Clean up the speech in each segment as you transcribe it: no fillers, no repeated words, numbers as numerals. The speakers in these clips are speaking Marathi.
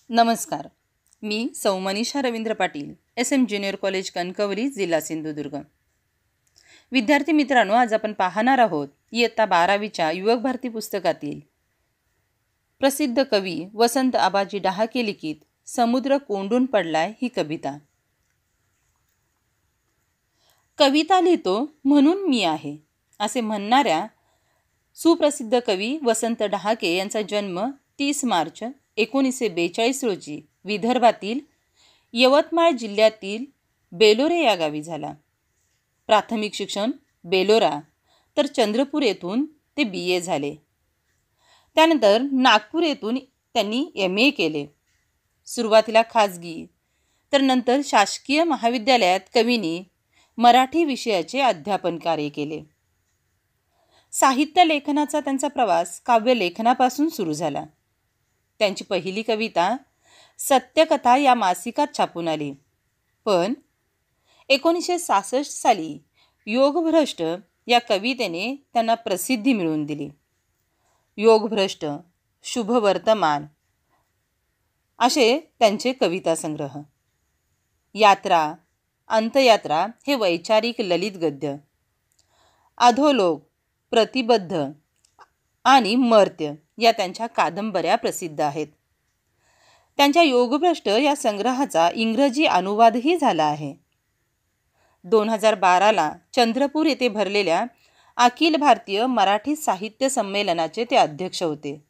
नमस्कार. मी सौ Manisha Ravindra Patil, SM junior college Kankavli, जिल्हा सिंधुदुर्ग. विद्यार्थी मित्रांनो, आज आपण पाहणार आहोत इयत्ता 12वीच्या युवक भारती पुस्तकातील प्रसिद्ध कवी वसंत आबाजी डहाके लिखित समुद्र कोंडून पडलाय ही कविता. कविता लिहितो म्हणून मी आहे असे म्हणणाऱ्या सुप्रसिद्ध कवी वसंत डहाके यांचा जन्म 30 मार्च 1942 रोजी विदर्भातील यवतमाळ जिल्ह्यातील बेलोरे या गावी झाला. प्राथमिक शिक्षण बेलोरा तर चंद्रपूर येथून ते BA झाले. त्यानंतर नागपूर येथून त्यांनी MA केले. सुरुवातीला खाजगी तर नंतर शासकीय महाविद्यालयात कवींनी मराठी विषयाचे अध्यापन कार्य केले. साहित्य लेखनाचा त्यांचा प्रवास काव्यलेखनापासून सुरू झाला. त्यांची पहिली कविता सत्यकथा या मासिकात छापून आली. पण 1966 साली योगभ्रष्ट या कवितेने त्यांना प्रसिद्धी मिळवून दिली. योगभ्रष्ट, शुभवर्तमान असे त्यांचे कविता संग्रह. यात्रा, अंतयात्रा हे वैचारिक ललित गद्य. अधोलोक, प्रतिबद्ध आणि मर्त्य या त्यांच्या कादंबऱ्या प्रसिद्ध आहेत. त्यांच्या योगभ्रष्ट या संग्रहाचा इंग्रजी अनुवादही झाला आहे. 2012ला चंद्रपूर येथे भरलेल्या अखिल भारतीय मराठी साहित्य संमेलनाचे ते अध्यक्ष होते.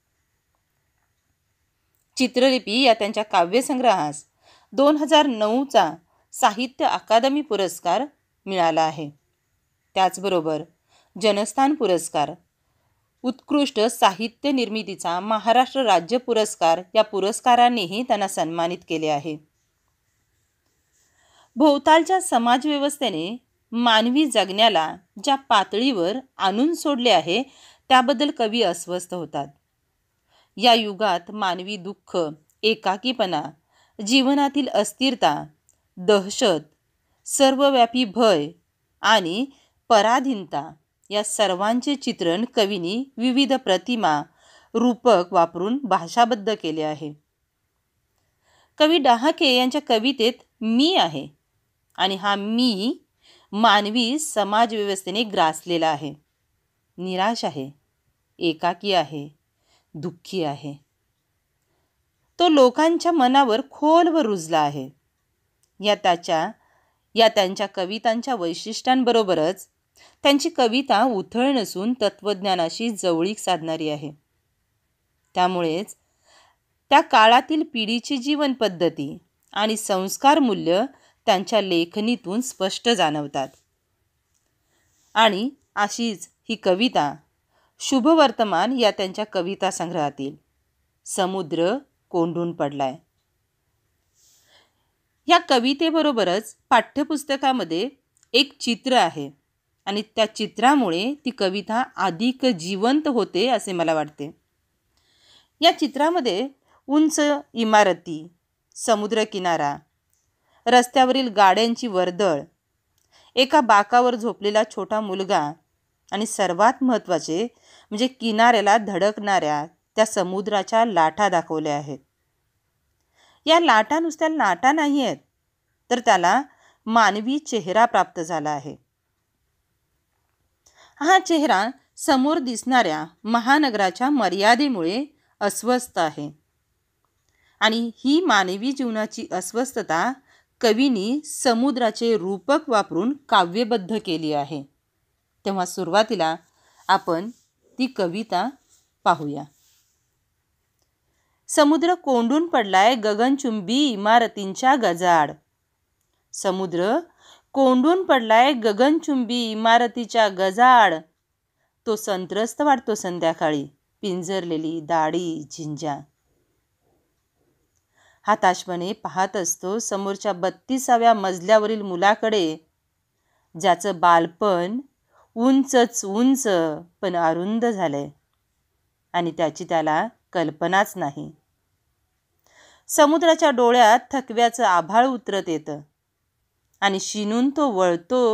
चित्रलिपी या त्यांच्या काव्यसंग्रहास 2009चा साहित्य अकादमी पुरस्कार मिळाला आहे. त्याचबरोबर जनस्थान पुरस्कार, उत्कृष्ट साहित्य निर्मितीचा महाराष्ट्र राज्य पुरस्कार या पुरस्कारांनीही त्यांना सन्मानित केले आहे. भोवतालच्या समाजव्यवस्थेने मानवी जगण्याला ज्या पातळीवर आणून सोडले आहे त्याबद्दल कवी अस्वस्थ होतात. या युगात मानवी दुःख, एकाकीपणा, जीवनातील अस्थिरता, दहशत, सर्वव्यापी भय आणि पराधीनता या सर्वांचे चित्रण कवींनी विविध प्रतिमा, रूपक वापरून भाषाबद्ध केले आहे. कवी डहाके यांच्या कवितेत मी आहे आणि हा मी मानवी समाजव्यवस्थेने ग्रासलेला आहे. निराश आहे, एकाकी आहे, दुःखी आहे. तो लोकांच्या मनावर खोलवर रुजला आहे. या त्यांच्या कवितांच्या वैशिष्ट्यांबरोबरच त्यांची कविता उथळ नसून तत्त्वज्ञानाशी जवळीक साधणारी आहे. त्यामुळेच त्या काळातील पिढीची जीवन पद्धती आणि संस्कार मूल्य त्यांच्या लेखणीतून स्पष्ट जाणवतात. आणि अशीच ही कविता शुभवर्तमान या त्यांच्या कविता संग्रहातील समुद्र कोंडून पडलाय या कवितेबरोबरच पाठ्यपुस्तकामध्ये एक चित्र आहे आणि त्या चित्रामुळे ती कविता अधिक जिवंत होते असे मला वाटते. या चित्रामध्ये उंच इमारती, समुद्रकिनारा, रस्त्यावरील गाड्यांची वर्दळ, एका बाकावर झोपलेला छोटा मुलगा आणि सर्वात महत्त्वाचे म्हणजे किनाऱ्याला धडकणाऱ्या त्या समुद्राच्या लाटा दाखवल्या आहेत. या लाटा नुसत्या लाटा नाही आहेत, तर त्याला मानवी चेहरा प्राप्त झाला आहे. हा चेहरा समोर दिसणाऱ्या महानगराच्या मर्यादेमुळे अस्वस्थ आहे आणि ही मानवी जीवनाची अस्वस्थता कवींनी समुद्राचे रूपक वापरून काव्यबद्ध केली आहे. तेव्हा सुरुवातीला आपण ती कविता पाहूया. समुद्र कोंडून पडलाय गगनचुंबी इमारतींच्या गजाआड. समुद्र कोंडून पडलाय गगनचुंबी इमारतीच्या गजाआड. तो संत्रस्त वाटतो संध्याकाळी, पिंजरलेली दाढी झिंजा. हताशपणे पाहत असतो समोरच्या 32व्या मजल्यावरील मुलाकडे, ज्याचं बालपण उंचच उंच पण अरुंद झालंय आणि त्याची त्याला कल्पनाच नाही. समुद्राच्या डोळ्यात थकव्याचं आभाळ उतरत येतं आणि शिनून तो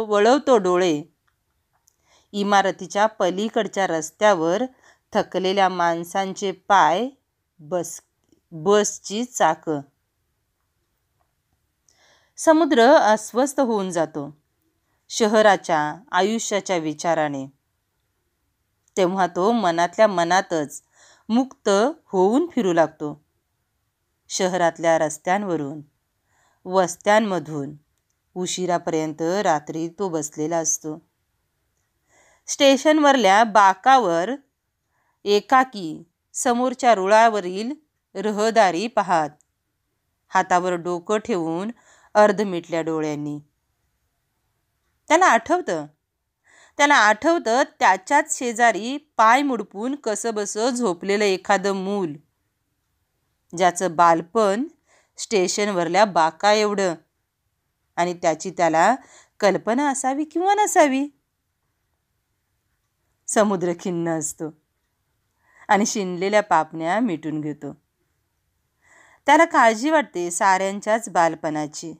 वळवतो डोळे. इमारतीच्या पलीकडच्या रस्त्यावर थकलेल्या माणसांचे पाय बसची चाकं. समुद्र अस्वस्थ होऊन जातो शहराच्या आयुष्याच्या विचाराने. तेव्हा तो मनातल्या मनातच मुक्त होऊन फिरू लागतो. शहरातल्या रस्त्यांवरून, वस्त्यांमधून उशिरापर्यंत रात्री तो बसलेला असतो. स्टेशनवरल्या बाकावर एकाकी समोरच्या रुळावरील रहदारी पाहत, हातावर डोकं ठेवून अर्धमिटल्या डोळ्यांनी. त्याला आठवतं त्याच्याच शेजारी पाय मुडपून कसंबसं झोपलेलं एखादं मूल, ज्याचं बालपण स्टेशनवरल्या बाका एवढं, आणि त्याची त्याला कल्पना असावी किंवा नसावी. समुद्र खिन्न असतो आणि शिनलेल्या पापण्या मिटून घेतो. त्याला काळजी वाटते साऱ्यांच्याच बालपणाची,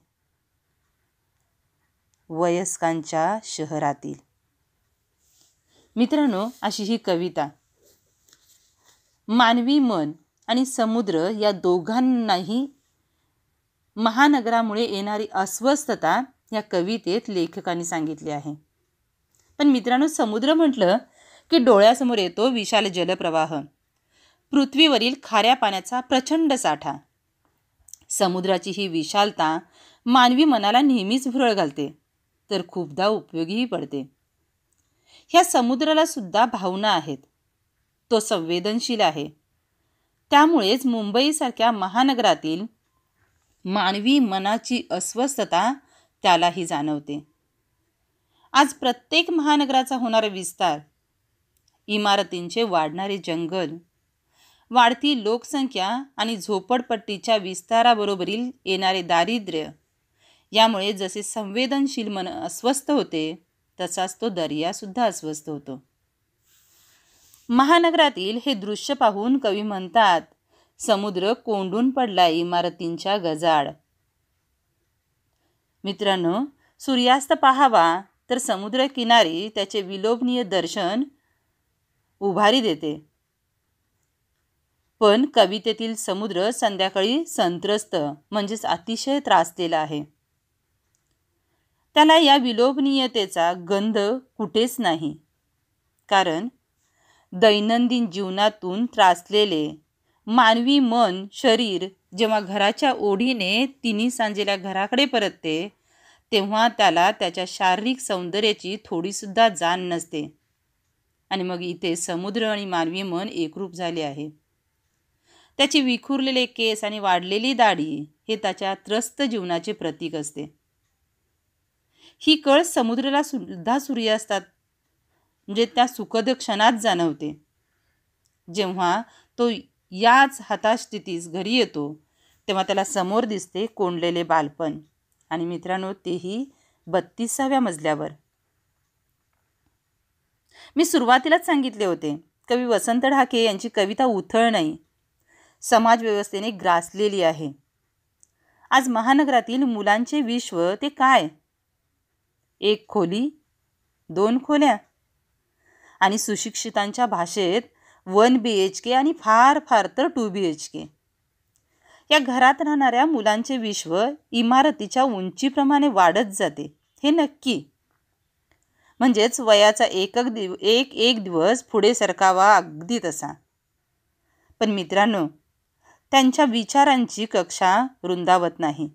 वयस्कांच्या शहरातील. मित्रांनो, अशी ही कविता मानवी मन आणि समुद्र या दोघांनाही महानगरामुळे येणारी अस्वस्थता या कवितेत लेखकांनी सांगितली आहे. पण मित्रांनो, समुद्र म्हटलं की डोळ्यासमोर येतो विशाल जलप्रवाह, पृथ्वीवरील खाऱ्या पाण्याचा प्रचंड साठा. समुद्राची ही विशालता मानवी मनाला नेहमीच भुरळ घालते, तर खूपदा उपयोगीही पडते. ह्या समुद्राला सुद्धा भावना आहेत. तो संवेदनशील आहे. त्यामुळेच मुंबईसारख्या महानगरातील मानवी मनाची अस्वस्थता त्यालाही जाणवते. आज प्रत्येक महानगराचा होणारा विस्तार, इमारतींचे वाढणारे जंगल, वाढती लोकसंख्या आणि झोपडपट्टीच्या विस्ताराबरोबरील येणारे दारिद्र्य यामुळे जसे संवेदनशील मन अस्वस्थ होते, तसाच तो दर्यासुद्धा अस्वस्थ होतो. महानगरातील हे दृश्य पाहून कवी म्हणतात, समुद्र कोंडून पडला इमारतींच्या गजाड. मित्रांनो, सूर्यास्त पाहावा तर समुद्र किनारी त्याचे विलोभनीय दर्शन उभारी देते. पण कवितेतील समुद्र संध्याकाळी संत्रस्त म्हणजेच अतिशय त्रासलेला आहे. त्याला या विलोभनीयतेचा गंध कुठेच नाही. कारण दैनंदिन जीवनातून त्रासलेले मानवी मन शरीर जेव्हा घराच्या ओढीने तिन्ही सांजेल्या घराकडे परतते, तेव्हा त्याला त्याच्या शारीरिक सौंदर्याची थोडीसुद्धा जाण नसते. आणि मग इथे समुद्र आणि मानवी मन एकरूप झाले आहे. त्याची विखुरलेले केस आणि वाढलेली दाढी हे त्याच्या त्रस्त जीवनाचे प्रतीक असते. ही कळ समुद्राला सुद्धा सूर्यास्तात म्हणजे त्या सुखद क्षणात जाणवते, जेव्हा तो याच हताश स्थितीस घरी येतो. तेव्हा त्याला समोर दिसते कोंडलेले बालपण, आणि मित्रांनो, तेही 32व्या मजल्यावर. मी सुरुवातीलाच सांगितले होते, कवी वसंत ढाके यांची कविता उथळ नाही, समाजव्यवस्थेने ग्रासलेली आहे. आज महानगरातील मुलांचे विश्व ते काय? 1 खोली, 2 खोल्या, आणि सुशिक्षितांच्या भाषेत 1 BHK आणि फार फार तर 2 BHK. या घरात राहणाऱ्या मुलांचे विश्व इमारतीच्या उंचीप्रमाणे वाढत जाते, हे नक्की. म्हणजेच वयाचा एक दिवस पुढे सरकावा अगदी तसा. पण मित्रांनो, त्यांच्या विचारांची कक्षा रुंदावत नाही.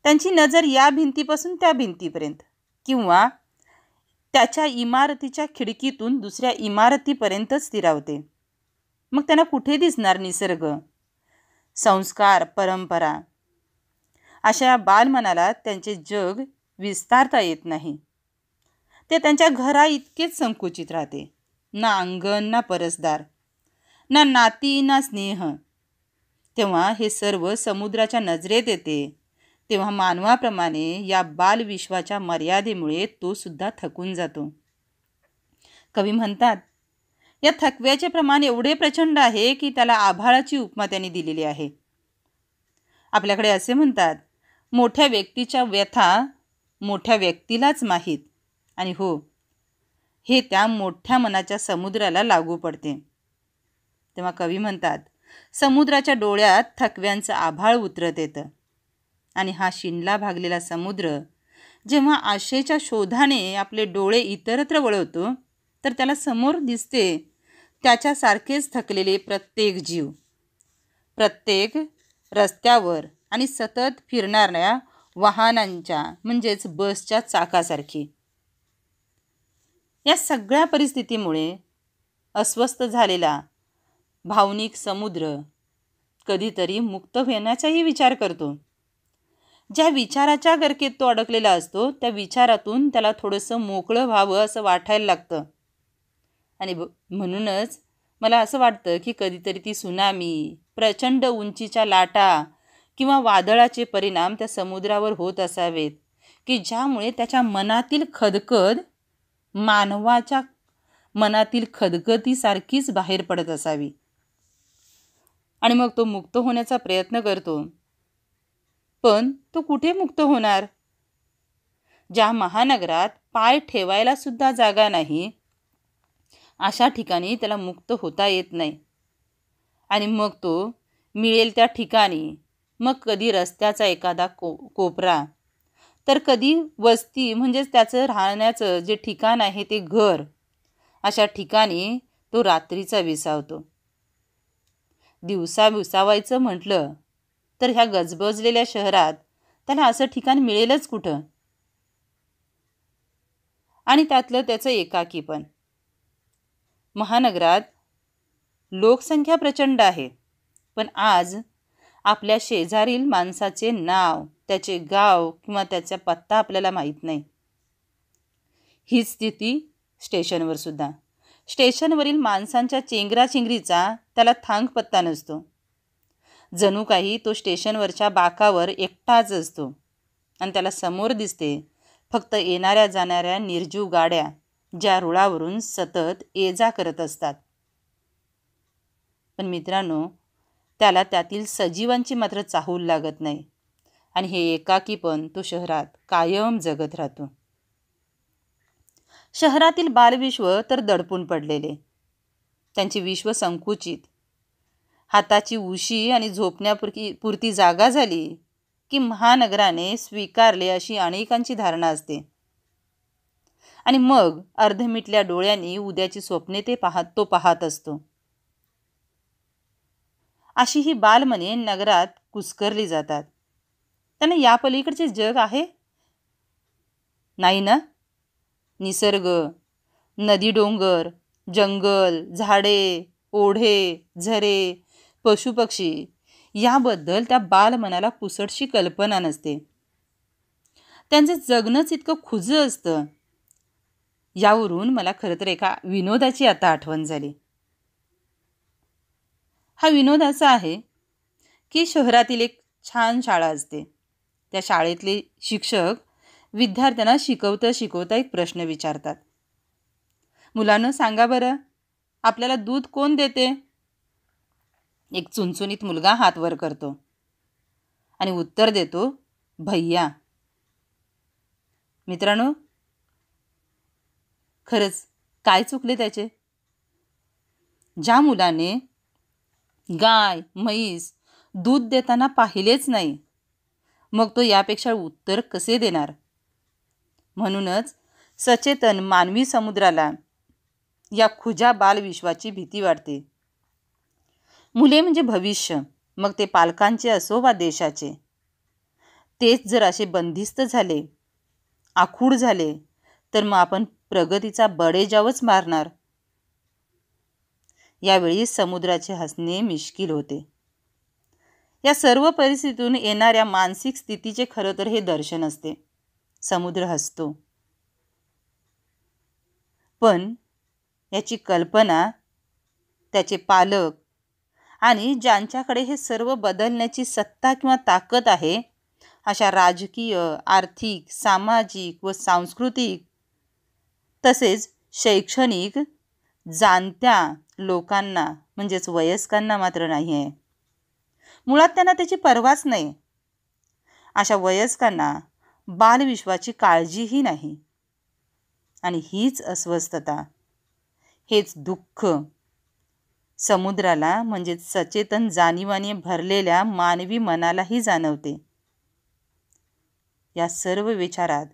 त्यांची नजर या भिंतीपासून त्या भिंतीपर्यंत, किंवा त्याच्या इमारतीच्या खिडकीतून दुसऱ्या इमारतीपर्यंत स्थिरावते. मग त्यांना कुठे दिसणार निसर्ग, संस्कार, परंपरा? अशा बालमनाला त्यांचे जग विस्तारता येत नाही. ते त्यांच्या घरा इतकेच संकुचित राहते. ना अंगण, ना परसदार, ना नाती, ना स्नेह. तेव्हा हे सर्व समुद्राच्या नजरेत येते. तेव्हा मानवाप्रमाणे या बालविश्वाच्या मर्यादेमुळे तो सुद्धा थकून जातो. कवी म्हणतात, या थकव्याचे प्रमाण एवढे प्रचंड आहे की त्याला आभाळाची उपमा त्यांनी दिलेली आहे. आपल्याकडे असे म्हणतात, मोठ्या व्यक्तीच्या व्यथा मोठ्या व्यक्तीलाच माहीत. आणि हो, हे त्या मोठ्या मनाच्या समुद्राला लागू पडते. तेव्हा कवी म्हणतात, समुद्राच्या डोळ्यात थकव्यांचं आभाळ उतरत येतं आणि हा शिणला भागलेला समुद्र जेव्हा आशेच्या शोधाने आपले डोळे इतरत्र वळवतो तर त्याला समोर दिसते त्याच्यासारखेच थकलेले प्रत्येक जीव, प्रत्येक रस्त्यावर आणि सतत फिरणाऱ्या वाहनांच्या म्हणजेच बसच्या चाकासारखी. या सगळ्या परिस्थितीमुळे अस्वस्थ झालेला भावनिक समुद्र कधीतरी मुक्त होण्याचाही विचार करतो. ज्या विचाराच्या गर्केत तो अडकलेला असतो त्या विचारातून त्याला थोडंसं मोकळं व्हावं असं वाटायला लागतं. आणि म्हणूनच मला असं वाटतं की कधीतरी ती सुनामी, प्रचंड उंचीच्या लाटा किंवा वादळाचे परिणाम त्या समुद्रावर होत असावेत की ज्यामुळे त्याच्या मनातील खदखद मानवाच्या मनातील खदगतीसारखीच बाहेर पडत असावी. आणि मग तो मुक्त होण्याचा प्रयत्न करतो. पण तो कुठे मुक्त होणार? ज्या महानगरात पाय ठेवायला सुद्धा जागा नाही अशा ठिकाणी त्याला मुक्त होता येत नाही. आणि मग तो मिळेल त्या ठिकाणी, मग कधी रस्त्याचा एखादा कोपरा, तर कधी वस्ती म्हणजेच त्याचं राहण्याचं जे ठिकाण आहे ते घर, अशा ठिकाणी तो रात्रीचा विसावतो. दिवसा विसावायचं म्हटलं तर ह्या गजबजलेल्या शहरात त्याला असं ठिकाण मिळेलच कुठं? आणि त्यातलं त्याचं एकाकीपण. महानगरात लोकसंख्या प्रचंड आहे, पण आज आपल्या शेजारील माणसाचे नाव, त्याचे गाव किंवा त्याचा पत्ता आपल्याला माहीत नाही. हीच स्थिती स्टेशनवर सुद्धा. स्टेशनवरील माणसांच्या चेंगराचेंगरीचा त्याला थांग पत्ता नसतो. जणू काही तो स्टेशनवरच्या बाकावर एकटाच असतो आणि त्याला समोर दिसते फक्त येणाऱ्या जाणाऱ्या निर्जीव गाड्या ज्या रुळावरून सतत ये जा करत असतात. पण मित्रांनो, त्याला त्यातील सजीवांची मात्र चाहूल लागत नाही आणि हे एकाकीपण तो शहरात कायम जगत राहतो. शहरातील बालविश्व तर दडपून पडलेले, त्यांचे विश्व संकुचित. हाताची उशी आणि झोपण्यापुरती जागा झाली की महानगराने स्वीकारले अशी अनेकांची धारणा असते. आणि मग अर्धमिटल्या डोळ्यांनी उद्याची स्वप्ने तो पाहत असतो. अशी ही बालमने नगरात कुस्करली जातात. त्यांना या पलीकडचे जग आहे नाही ना. निसर्ग, नदी, डोंगर, जंगल, झाडे, ओढे, झरे, पशुपक्षी याबद्दल त्या बालमनाला पुसटशी कल्पना नसते. त्यांचं जगणंच इतकं खुजं असतं. यावरून मला खरं तर एका विनोदाची आता आठवण झाली. हा विनोद असा आहे की शहरातील एक छान शाळा असते. त्या शाळेतले शिक्षक विद्यार्थ्यांना शिकवता एक प्रश्न विचारतात. मुलांनो, सांगा बरं, आपल्याला दूध कोण देते? एक चुणचुणीत मुलगा हात वर करतो आणि उत्तर देतो, भैया. मित्रांनो, खरंच काय चुकले त्याचे? ज्या मुलाने गाय, म्हैस दूध देताना पाहिलेच नाही, मग तो यापेक्षा उत्तर कसे देणार? म्हणूनच सचेतन मानवी समुद्राला या खुजा बालविश्वाची भीती वाटते. मुले म्हणजे भविष्य, मग ते पालकांचे असो वा देशाचे. तेच जर असे बंदिस्त झाले, आखूड झाले, तर मग आपण प्रगतीचा बडेजावच मारणार. यावेळी समुद्राचे हसणे मिश्किल होते. या सर्व परिस्थितीतून येणाऱ्या मानसिक स्थितीचे खरं तर हे दर्शन असते. समुद्र हसतो, पण याची कल्पना त्याचे पालक आणि ज्यांच्याकडे हे सर्व बदलण्याची सत्ता किंवा ताकद आहे अशा राजकीय, आर्थिक, सामाजिक व सांस्कृतिक तसेच शैक्षणिक जाणत्या लोकांना म्हणजेच वयस्कांना मात्र नाही आहे. मुळात त्यांना त्याची पर्वाच नाही. अशा वयस्कांना बालविश्वाची काळजीही नाही. आणि हीच अस्वस्थता, हेच दुःख समुद्राला म्हणजेच सचेतन जाणीवाने भरलेल्या मानवी मनालाही जाणवते. या सर्व विचारात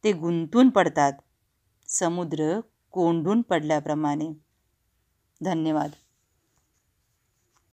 ते गुंतून पडतात, समुद्र कोंडून पडल्याप्रमाणे. धन्यवाद.